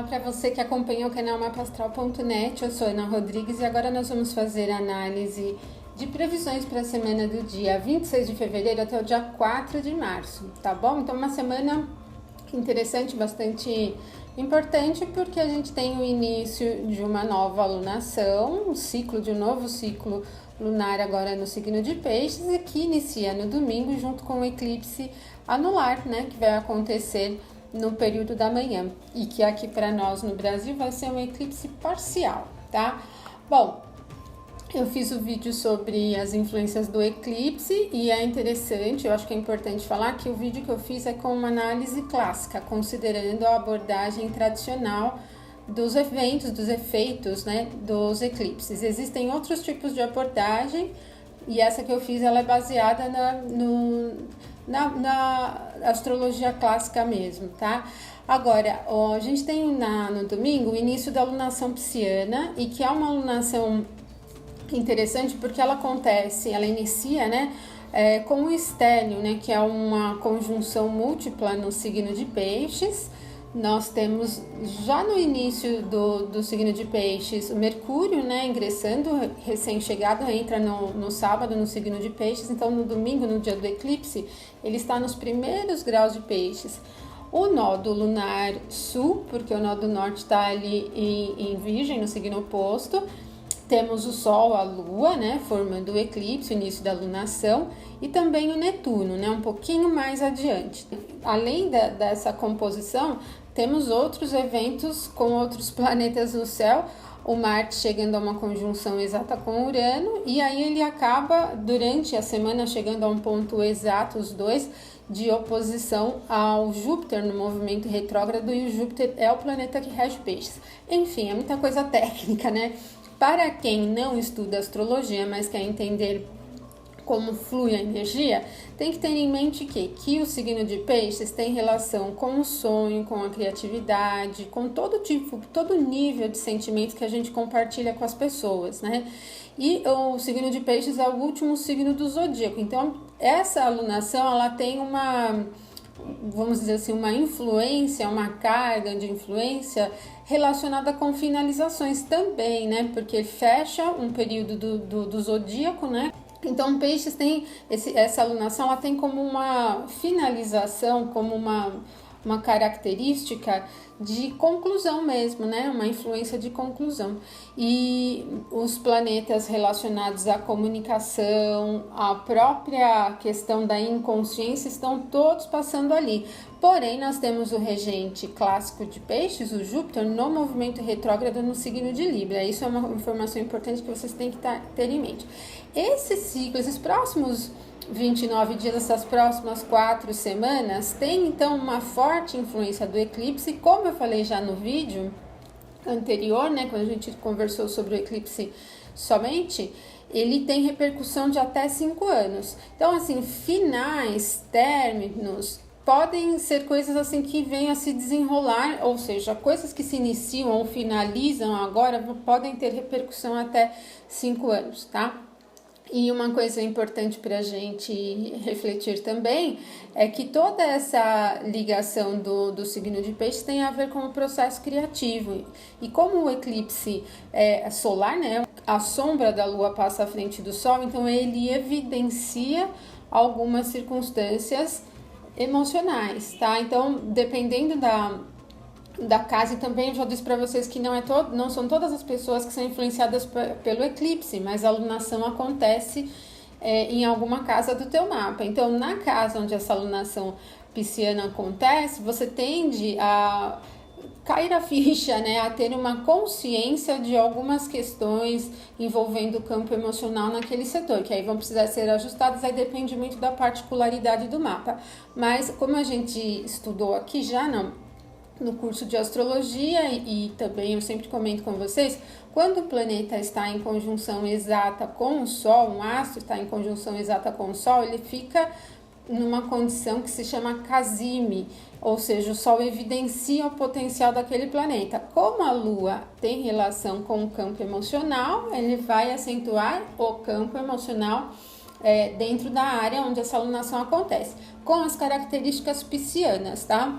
para você que acompanha o canal mapastral.net. Eu sou Ana Rodrigues e agora nós vamos fazer a análise de previsões para a semana do dia 26 de fevereiro até o dia 4 de março, tá bom? Então, uma semana interessante, bastante importante, porque a gente tem o início de uma nova alunação, de um novo ciclo lunar agora no signo de Peixes e que inicia no domingo junto com o eclipse anular, né, que vai acontecer no período da manhã e que aqui para nós no Brasil vai ser um eclipse parcial, tá? Bom, eu fiz o vídeo sobre as influências do eclipse e é interessante, eu acho que é importante falar que o vídeo que eu fiz é com uma análise clássica, considerando a abordagem tradicional dos eventos, dos efeitos, né, dos eclipses. Existem outros tipos de abordagem e essa que eu fiz ela é baseada na astrologia clássica mesmo, tá? Agora, a gente tem no domingo o início da alunação pisciana e que é uma alunação interessante porque ela inicia, né, com o estélio, né, que é uma conjunção múltipla no signo de Peixes. Nós temos já no início do signo de Peixes o Mercúrio, né, ingressando, recém-chegado, entra no sábado no signo de Peixes, então no domingo, no dia do eclipse, ele está nos primeiros graus de Peixes. O nó do lunar sul, porque o nó do norte está ali em Virgem, no signo oposto. Temos o Sol, a Lua, né, formando o eclipse, o início da lunação, e também o Netuno, né, um pouquinho mais adiante. Além dessa composição, temos outros eventos com outros planetas no céu, o Marte chegando a uma conjunção exata com Urano, e aí ele acaba, durante a semana, chegando a um ponto exato, os dois, de oposição ao Júpiter no movimento retrógrado, e o Júpiter é o planeta que rege Peixes. Enfim, é muita coisa técnica, né? Para quem não estuda astrologia, mas quer entender como flui a energia, tem que ter em mente que o signo de Peixes tem relação com o sonho, com a criatividade, com todo nível de sentimentos que a gente compartilha com as pessoas, né? E o signo de Peixes é o último signo do zodíaco. Então, essa alunação, ela tem vamos dizer assim, uma influência, uma carga de influência relacionada com finalizações também, né? Porque fecha um período do zodíaco, né? Então, Peixes tem essa alunação, ela tem como uma finalização, como uma característica de conclusão mesmo, né? Uma influência de conclusão. E os planetas relacionados à comunicação, à própria questão da inconsciência estão todos passando ali. Porém, nós temos o regente clássico de Peixes, o Júpiter, no movimento retrógrado no signo de Libra. Isso é uma informação importante que vocês têm que ter em mente. Esse ciclo, esses próximos 29 dias, essas próximas 4 semanas, tem então uma forte influência do eclipse, como eu falei já no vídeo anterior, né, quando a gente conversou sobre o eclipse somente, ele tem repercussão de até 5 anos. Então, assim, finais, términos, podem ser coisas assim que venham a se desenrolar, ou seja, coisas que se iniciam ou finalizam agora podem ter repercussão até 5 anos, tá? E uma coisa importante para a gente refletir também é que toda essa ligação do signo de Peixes tem a ver com o processo criativo. E como o eclipse é solar, né, a sombra da Lua passa à frente do Sol, então ele evidencia algumas circunstâncias emocionais, tá? Então, dependendo da casa, e também eu já disse para vocês que não são todas as pessoas que são influenciadas pelo eclipse, mas a alunação acontece em alguma casa do teu mapa. Então, na casa onde essa alunação pisciana acontece, você tende a cair a ficha, né, a ter uma consciência de algumas questões envolvendo o campo emocional naquele setor, que aí vão precisar ser ajustadas, aí depende muito da particularidade do mapa. Mas, como a gente estudou aqui já no curso de astrologia e também eu sempre comento com vocês, quando o planeta está em conjunção exata com o Sol, um astro está em conjunção exata com o Sol, ele fica numa condição que se chama casime, ou seja, o Sol evidencia o potencial daquele planeta. Como a Lua tem relação com o campo emocional, ele vai acentuar o campo emocional dentro da área onde essa alunação acontece, com as características piscianas, tá?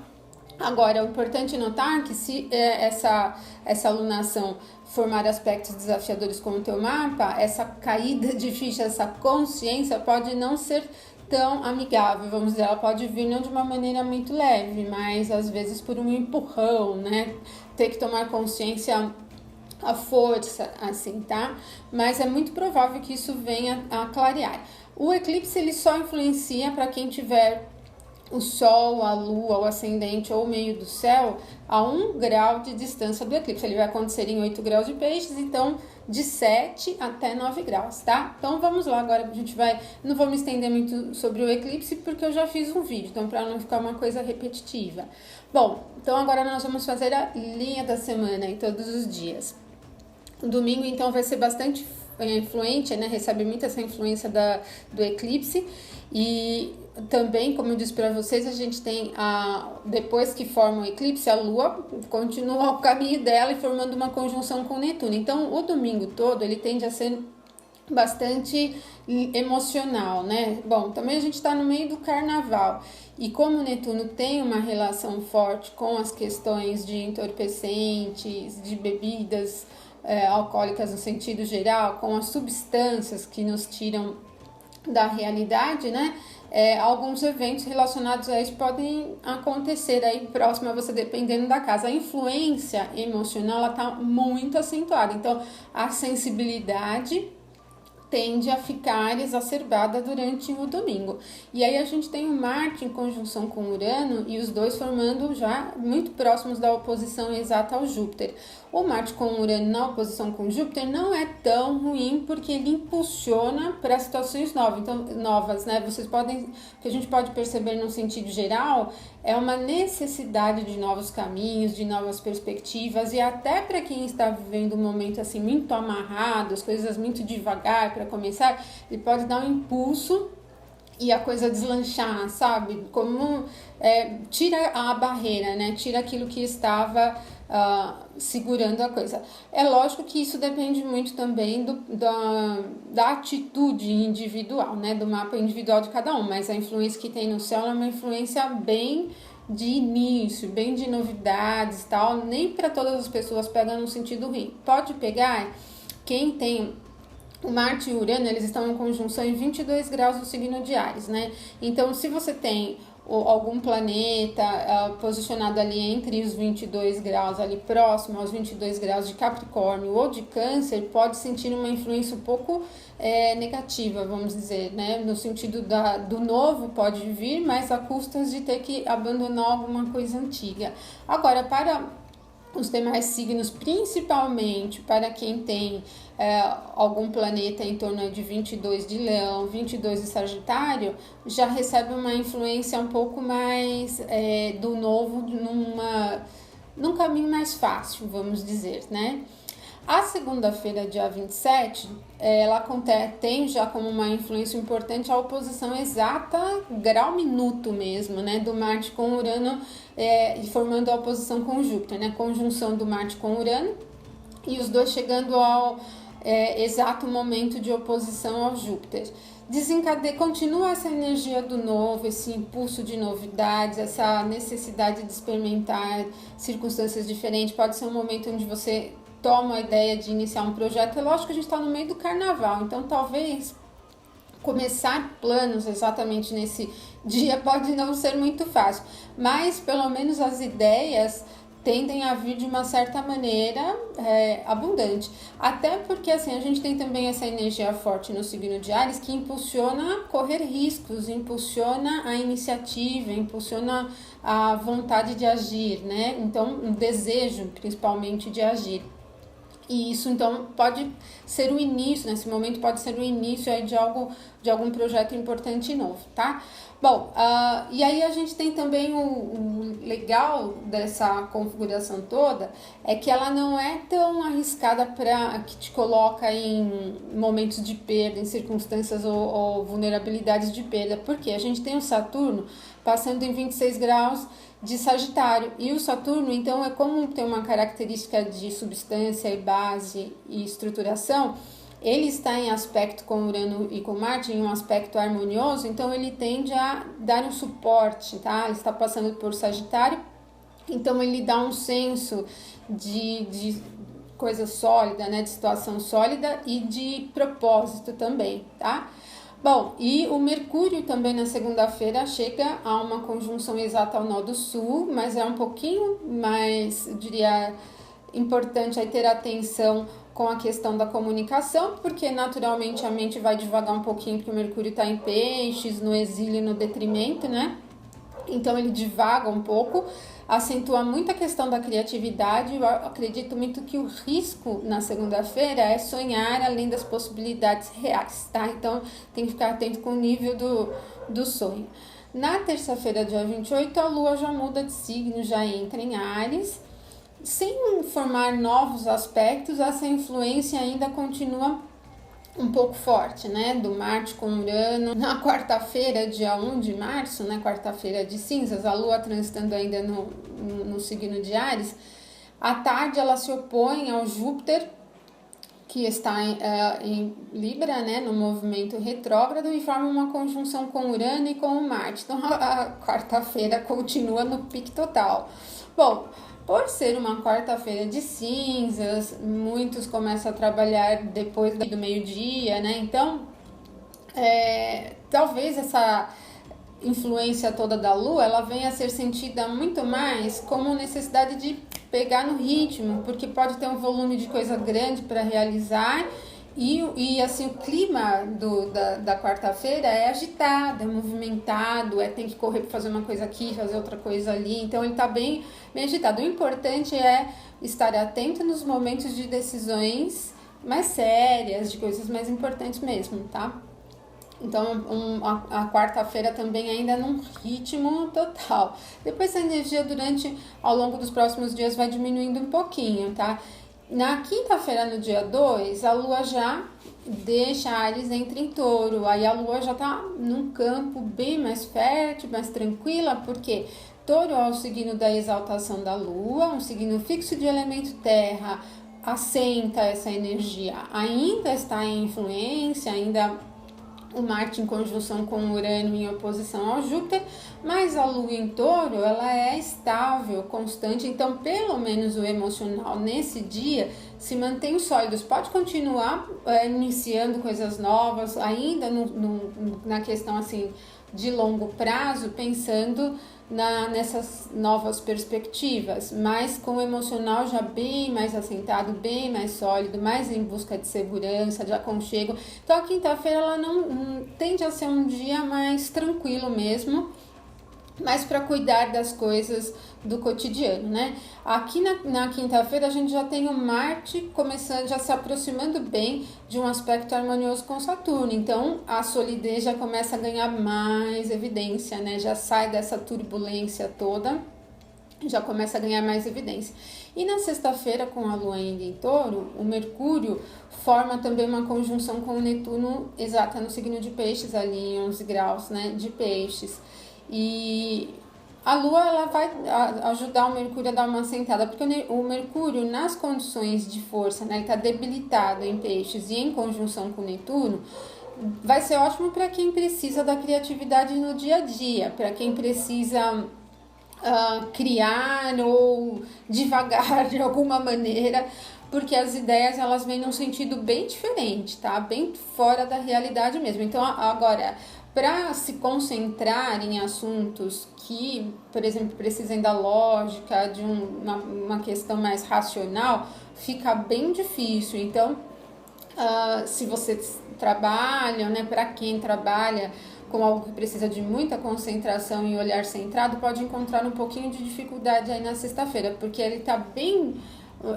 Agora, é importante notar que se essa alunação formar aspectos desafiadores com o teu mapa, essa caída de ficha, essa consciência pode não ser tão amigável, vamos dizer, ela pode vir não de uma maneira muito leve, mas às vezes por um empurrão, né? Ter que tomar consciência à força, assim, tá? Mas é muito provável que isso venha a clarear. O eclipse, ele só influencia para quem tiver o Sol, a Lua, o ascendente ou o meio do céu a 1 grau de distância do eclipse. Ele vai acontecer em 8 graus de peixes, então de 7 até 9 graus, tá? Então vamos lá, agora a gente vai... Não vou me estender muito sobre o eclipse porque eu já fiz um vídeo, então para não ficar uma coisa repetitiva. Bom, então agora nós vamos fazer a linha da semana em todos os dias. O domingo, então, vai ser bastante influente, né? Recebe muito essa influência do eclipse. E também, como eu disse para vocês, a gente tem, depois que forma o eclipse, a Lua continua o caminho dela e formando uma conjunção com Netuno. Então, o domingo todo, ele tende a ser bastante emocional, né? Bom, também a gente está no meio do carnaval e como o Netuno tem uma relação forte com as questões de entorpecentes, de bebidas alcoólicas no sentido geral, com as substâncias que nos tiram da realidade, né? Alguns eventos relacionados a isso podem acontecer aí próximo a você, dependendo da casa. A influência emocional, ela tá muito acentuada, então a sensibilidade tende a ficar exacerbada durante o domingo. E aí a gente tem o Marte em conjunção com Urano e os dois formando já muito próximos da oposição exata ao Júpiter. O Marte com Urano na oposição com Júpiter não é tão ruim porque ele impulsiona para situações novas, né? Vocês podem, que a gente pode perceber no sentido geral, é uma necessidade de novos caminhos, de novas perspectivas e até para quem está vivendo um momento assim muito amarrado, as coisas muito devagar para começar, ele pode dar um impulso e a coisa deslanchar, sabe? Como tira a barreira, né? Tira aquilo que estava segurando a coisa. É lógico que isso depende muito também da atitude individual, né? Do mapa individual de cada um, mas a influência que tem no céu é uma influência bem de início, bem de novidades e tal. Nem para todas as pessoas pega no sentido ruim. Pode pegar quem tem o Marte e o Urano, eles estão em conjunção em 22 graus do signo de Áries, né? Então, se você tem algum planeta posicionado ali entre os 22 graus, ali próximo aos 22 graus de Capricórnio ou de Câncer, pode sentir uma influência um pouco negativa, vamos dizer, né? No sentido do novo pode vir, mas a custas de ter que abandonar alguma coisa antiga. Agora, para os demais signos, principalmente para quem tem algum planeta em torno de 22 de Leão, 22 de Sagitário, já recebe uma influência um pouco mais do novo num caminho mais fácil, vamos dizer, né? A segunda-feira, dia 27, ela tem já como uma influência importante a oposição exata, grau-minuto mesmo, né, do Marte com Urano, formando a oposição com Júpiter, né, conjunção do Marte com Urano, e os dois chegando ao exato momento de oposição ao Júpiter. Continua essa energia do novo, esse impulso de novidades, essa necessidade de experimentar circunstâncias diferentes. Pode ser um momento onde você toma a ideia de iniciar um projeto. É lógico que a gente está no meio do carnaval, então talvez começar planos exatamente nesse dia pode não ser muito fácil, mas pelo menos as ideias tendem a vir de uma certa maneira abundante. Até porque assim, a gente tem também essa energia forte no signo de Áries que impulsiona correr riscos, impulsiona a iniciativa, impulsiona a vontade de agir, né? Então, um desejo principalmente de agir. E isso, então, pode ser o início, nesse momento, pode ser o início aí de algum projeto importante e novo, tá? Bom, e aí a gente tem também o legal dessa configuração toda, é que ela não é tão arriscada para que te coloca em momentos de perda, em circunstâncias ou vulnerabilidades de perda, porque a gente tem o Saturno passando em 26 graus de Sagitário, e o Saturno, então, é como tem uma característica de substância e base e estruturação, ele está em aspecto com Urano e com Marte, em um aspecto harmonioso, então ele tende a dar um suporte, tá? Ele está passando por Sagitário, Então ele dá um senso de coisa sólida, né, de situação sólida e de propósito também, tá? Bom, e o Mercúrio também na segunda-feira chega a uma conjunção exata ao nó do sul, mas é um pouquinho mais, eu diria, importante aí ter atenção com a questão da comunicação, porque naturalmente a mente vai devagar um pouquinho, porque o Mercúrio está em peixes, no exílio, no detrimento, né? Então ele divaga um pouco, acentua muito a questão da criatividade. Eu acredito muito que o risco na segunda-feira é sonhar além das possibilidades reais, tá? Então tem que ficar atento com o nível do sonho. Na terça-feira, dia 28, a Lua já muda de signo, já entra em Áries. Sem formar novos aspectos, essa influência ainda continua um pouco forte, né, do Marte com Urano. Na quarta-feira, dia 1 de março, né, quarta-feira de cinzas, a Lua transitando ainda no signo de Áries, à tarde ela se opõe ao Júpiter, que está em Libra, né, no movimento retrógrado, e forma uma conjunção com Urano e com o Marte. Então a quarta-feira continua no pique total. Bom, por ser uma quarta-feira de cinzas, muitos começam a trabalhar depois do meio-dia, né? Então, talvez essa influência toda da Lua, ela venha a ser sentida muito mais como necessidade de pegar no ritmo, porque pode ter um volume de coisa grande para realizar. E assim, o clima da quarta-feira é agitado, é movimentado, tem que correr para fazer uma coisa aqui, fazer outra coisa ali. Então ele está bem agitado. O importante é estar atento nos momentos de decisões mais sérias, de coisas mais importantes mesmo, tá? Então a quarta-feira também ainda num ritmo total. Depois a energia ao longo dos próximos dias vai diminuindo um pouquinho, tá? Na quinta-feira, no dia 2, a Lua já deixa Áries, entra em Touro. Aí a Lua já tá num campo bem mais fértil, mais tranquila, porque Touro é o signo da exaltação da Lua, um signo fixo de elemento terra, assenta essa energia. Ainda está em influência, ainda o Marte em conjunção com Urano em oposição ao Júpiter, mas a Lua em Touro, ela é estável, constante, então pelo menos o emocional nesse dia se mantém sólido. Pode continuar iniciando coisas novas, ainda na questão assim de longo prazo, pensando nessas novas perspectivas, mas com o emocional já bem mais assentado, bem mais sólido, mais em busca de segurança, de aconchego. Então a quinta-feira ela não tende a ser um dia mais tranquilo mesmo, mas para cuidar das coisas do cotidiano, né? Aqui na quinta-feira a gente já tem o Marte começando, já se aproximando bem de um aspecto harmonioso com Saturno, então a solidez já começa a ganhar mais evidência, né? Já sai dessa turbulência toda, já começa a ganhar mais evidência. E na sexta-feira, com a Lua ainda em Touro, o Mercúrio forma também uma conjunção com o Netuno exata no signo de Peixes, ali em 11 graus, né, de Peixes. E a Lua ela vai ajudar o Mercúrio a dar uma assentada, porque o Mercúrio, nas condições de força, né, ele está debilitado em Peixes e em conjunção com o Netuno, vai ser ótimo para quem precisa da criatividade no dia a dia, para quem precisa criar ou devagar de alguma maneira, porque as ideias elas vêm num sentido bem diferente, tá? Bem fora da realidade mesmo. Então, agora, para se concentrar em assuntos que, por exemplo, precisem da lógica, de uma questão mais racional, fica bem difícil. Então, se você trabalha, né, para quem trabalha com algo que precisa de muita concentração e olhar centrado, pode encontrar um pouquinho de dificuldade aí na sexta-feira, porque ele tá bem...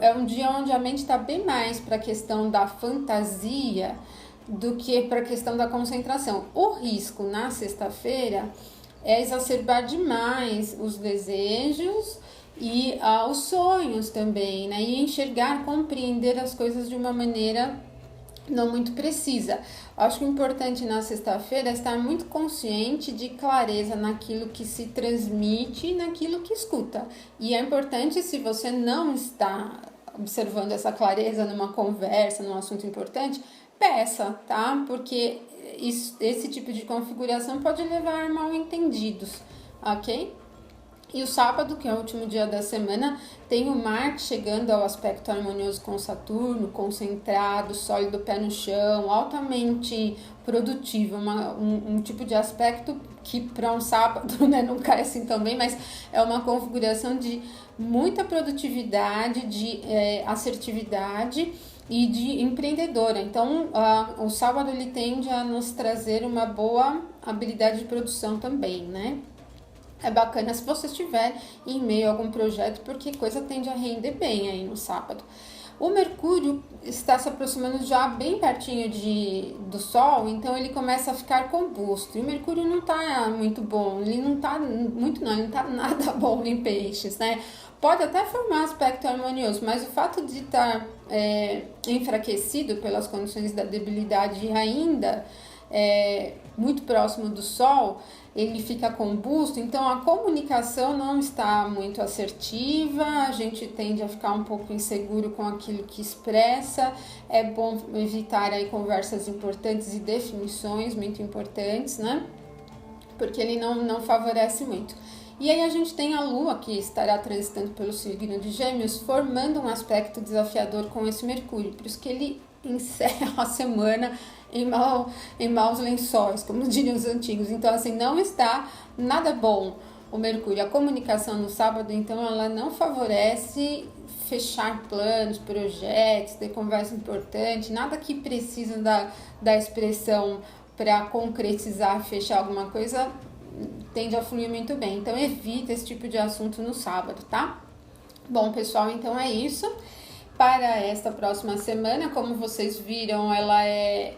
É um dia onde a mente está bem mais para a questão da fantasia do que para a questão da concentração. O risco na sexta-feira é exacerbar demais os desejos e os sonhos também, né? E enxergar, compreender as coisas de uma maneira não muito precisa. Acho que o importante na sexta-feira é estar muito consciente de clareza naquilo que se transmite e naquilo que escuta. E é importante, se você não está observando essa clareza numa conversa, num assunto importante, peça, tá? Porque esse tipo de configuração pode levar a mal entendidos, ok? E o sábado, que é o último dia da semana, tem o Marte chegando ao aspecto harmonioso com Saturno, concentrado, sólido, pé no chão, altamente produtivo, um tipo de aspecto que para um sábado, né, não cai assim tão bem, mas é uma configuração de muita produtividade, de assertividade e de empreendedora. Então, o sábado ele tende a nos trazer uma boa habilidade de produção também, né? É bacana se você estiver em meio a algum projeto, porque coisa tende a render bem aí no sábado. O Mercúrio está se aproximando já bem pertinho do Sol, então ele começa a ficar combusto. E o Mercúrio não está muito bom, ele não está nada bom em peixes, né? Pode até formar aspecto harmonioso, mas o fato de estar enfraquecido pelas condições da debilidade e ainda muito próximo do Sol, ele fica combusto, então a comunicação não está muito assertiva, a gente tende a ficar um pouco inseguro com aquilo que expressa, é bom evitar aí conversas importantes e definições muito importantes, né? Porque ele não favorece muito. E aí a gente tem a Lua, que estará transitando pelo signo de Gêmeos, formando um aspecto desafiador com esse Mercúrio, por isso que ele encerra a semana em maus lençóis, como diriam os antigos. Então, assim, não está nada bom o Mercúrio. A comunicação no sábado, então, ela não favorece fechar planos, projetos, ter conversa importante, nada que precisa da expressão para concretizar, fechar alguma coisa, tende a fluir muito bem. Então, evita esse tipo de assunto no sábado, tá? Bom, pessoal, então é isso. Para esta próxima semana, como vocês viram, ela é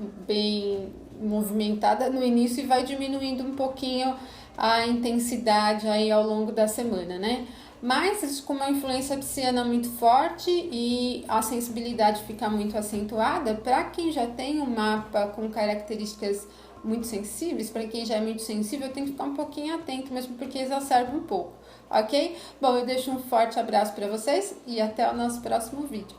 bem movimentada no início e vai diminuindo um pouquinho a intensidade aí ao longo da semana, né? Mas com uma influência pisciana muito forte e a sensibilidade fica muito acentuada, para quem já tem um mapa com características muito sensíveis, para quem já é muito sensível, tem que ficar um pouquinho atento mesmo, porque exacerba um pouco, ok? Bom, eu deixo um forte abraço para vocês e até o nosso próximo vídeo.